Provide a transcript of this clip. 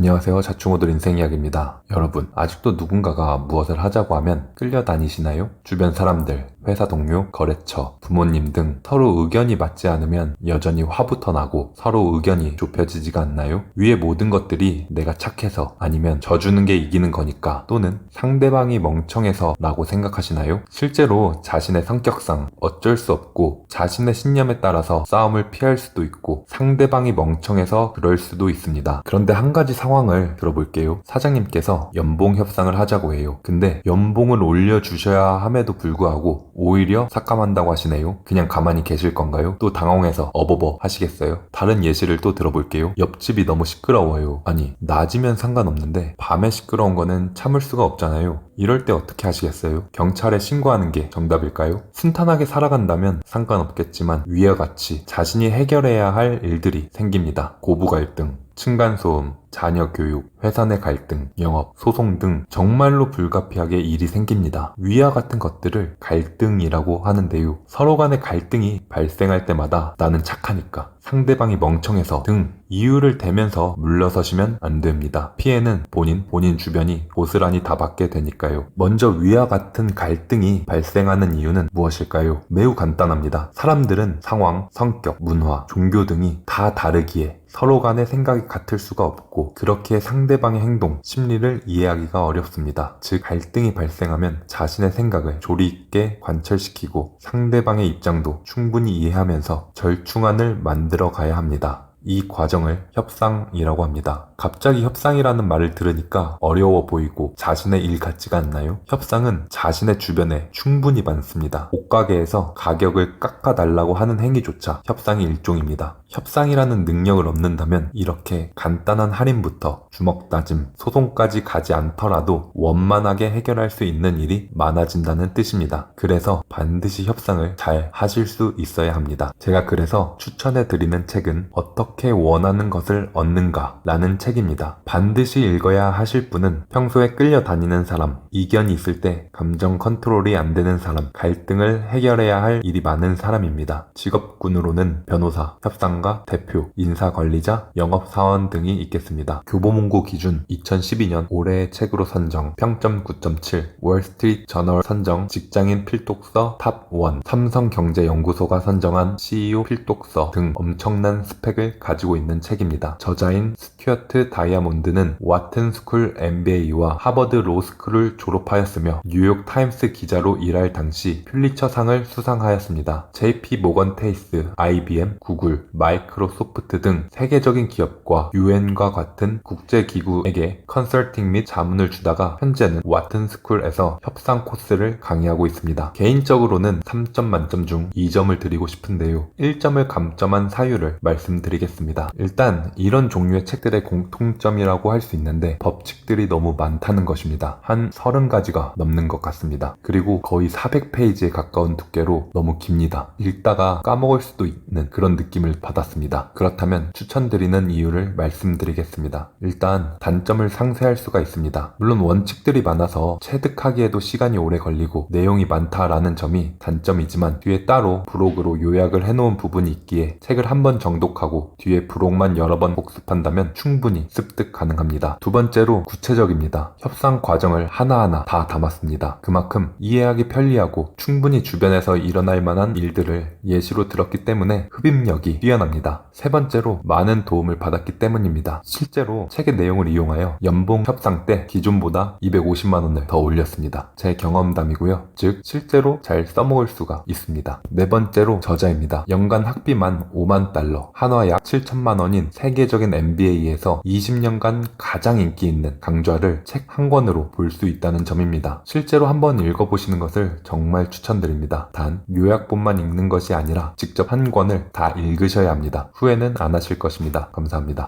안녕하세요. 자충우들 인생이야기입니다. 여러분, 아직도 누군가가 무엇을 하자고 하면 끌려다니시나요? 주변 사람들, 회사 동료, 거래처, 부모님 등 서로 의견이 맞지 않으면 여전히 화부터 나고 서로 의견이 좁혀지지가 않나요? 위의 모든 것들이 내가 착해서 아니면 져주는 게 이기는 거니까 또는 상대방이 멍청해서 라고 생각하시나요? 실제로 자신의 성격상 어쩔 수 없고 자신의 신념에 따라서 싸움을 피할 수도 있고 상대방이 멍청해서 그럴 수도 있습니다. 그런데 한 가지 상황을 들어볼게요. 사장님께서 연봉 협상을 하자고 해요. 근데 연봉을 올려주셔야 함에도 불구하고 오히려 삭감한다고 하시네요. 그냥 가만히 계실 건가요? 또 당황해서 어버버 하시겠어요? 다른 예시를 또 들어볼게요. 옆집이 너무 시끄러워요. 아니, 낮이면 상관없는데 밤에 시끄러운 거는 참을 수가 없잖아요. 이럴 때 어떻게 하시겠어요? 경찰에 신고하는 게 정답일까요? 순탄하게 살아간다면 상관없겠지만 위와 같이 자신이 해결해야 할 일들이 생깁니다. 고부 갈등, 층간소음, 자녀 교육, 회사 내 갈등, 영업, 소송 등 정말로 불가피하게 일이 생깁니다. 위와 같은 것들을 갈등이라고 하는데요. 서로 간의 갈등이 발생할 때마다 나는 착하니까, 상대방이 멍청해서 등 이유를 대면서 물러서시면 안 됩니다. 피해는 본인 주변이 고스란히 다 받게 되니까요. 먼저 위와 같은 갈등이 발생하는 이유는 무엇일까요? 매우 간단합니다. 사람들은 상황, 성격, 문화, 종교 등이 다 다르기에 서로 간의 생각이 같을 수가 없고 그렇게 상대방의 행동, 심리를 이해하기가 어렵습니다. 즉 갈등이 발생하면 자신의 생각을 조리 있게 관철시키고 상대방의 입장도 충분히 이해하면서 절충안을 만들어 가야 합니다. 이 과정을 협상이라고 합니다. 갑자기 협상이라는 말을 들으니까 어려워 보이고 자신의 일 같지가 않나요? 협상은 자신의 주변에 충분히 많습니다. 옷가게에서 가격을 깎아달라고 하는 행위조차 협상의 일종입니다. 협상이라는 능력을 얻는다면 이렇게 간단한 할인부터 주먹 다짐, 소송까지 가지 않더라도 원만하게 해결할 수 있는 일이 많아진다는 뜻입니다. 그래서 반드시 협상을 잘 하실 수 있어야 합니다. 제가 그래서 추천해드리는 책은 어떻게 원하는 것을 얻는가 라는 책입니다. 반드시 읽어야 하실 분은 평소에 끌려다니는 사람, 이견이 있을 때 감정 컨트롤이 안 되는 사람, 갈등을 해결해야 할 일이 많은 사람입니다. 직업군으로는 변호사, 협상가, 대표, 인사관리자, 영업사원 등이 있겠습니다. 교보문고 기준 2012년 올해의 책으로 선정, 평점 9.7, 월스트리트 저널 선정, 직장인 필독서 탑1, 삼성경제연구소가 선정한 CEO 필독서 등 엄청난 스펙을 가지고 있는 책입니다. 저자인 스튜어트 다이아몬드는 와튼 스쿨 MBA와 하버드 로스쿨을 졸업하였으며 뉴욕 타임스 기자로 일할 당시 퓰리처상을 수상하였습니다. JP 모건 테이스, IBM, 구글, 마이크로소프트 등 세계적인 기업과 UN과 같은 국제기구에게 컨설팅 및 자문을 주다가 현재는 와튼 스쿨에서 협상 코스를 강의하고 있습니다. 개인적으로는 3점 만점 중 2점을 드리고 싶은데요. 1점을 감점한 사유를 말씀드리겠습니다. 일단 이런 종류의 책들의 공통점이라고 할 수 있는데 법칙들이 너무 많다는 것입니다. 한 30가지가 넘는 것 같습니다. 그리고 거의 400페이지에 가까운 두께로 너무 깁니다. 읽다가 까먹을 수도 있는 그런 느낌을 받았습니다. 그렇다면 추천드리는 이유를 말씀드리겠습니다. 일단 단점을 상세할 수가 있습니다. 물론 원칙들이 많아서 체득하기에도 시간이 오래 걸리고 내용이 많다라는 점이 단점이지만 뒤에 따로 부록으로 요약을 해놓은 부분이 있기에 책을 한 번 정독하고 뒤에 부록만 여러 번 복습한다면 충분히 습득 가능합니다. 두 번째로 구체적입니다. 협상 과정을 하나하나 다 담았습니다. 그만큼 이해하기 편리하고 충분히 주변에서 일어날 만한 일들을 예시로 들었기 때문에 흡입력이 뛰어납니다. 세 번째로 많은 도움을 받았기 때문입니다. 실제로 책의 내용을 이용하여 연봉 협상 때 기존보다 250만원을 더 올렸습니다. 제 경험담이고요. 즉 실제로 잘 써먹을 수가 있습니다. 네 번째로 저자입니다. 연간 학비만 5만 달러, 한화 약 7천만 원인 세계적인 MBA에서 20년간 가장 인기 있는 강좌를 책 한 권으로 볼 수 있다는 점입니다. 실제로 한번 읽어보시는 것을 정말 추천드립니다. 단 요약본만 읽는 것이 아니라 직접 한 권을 다 읽으셔야 합니다. 후회는 안 하실 것입니다. 감사합니다.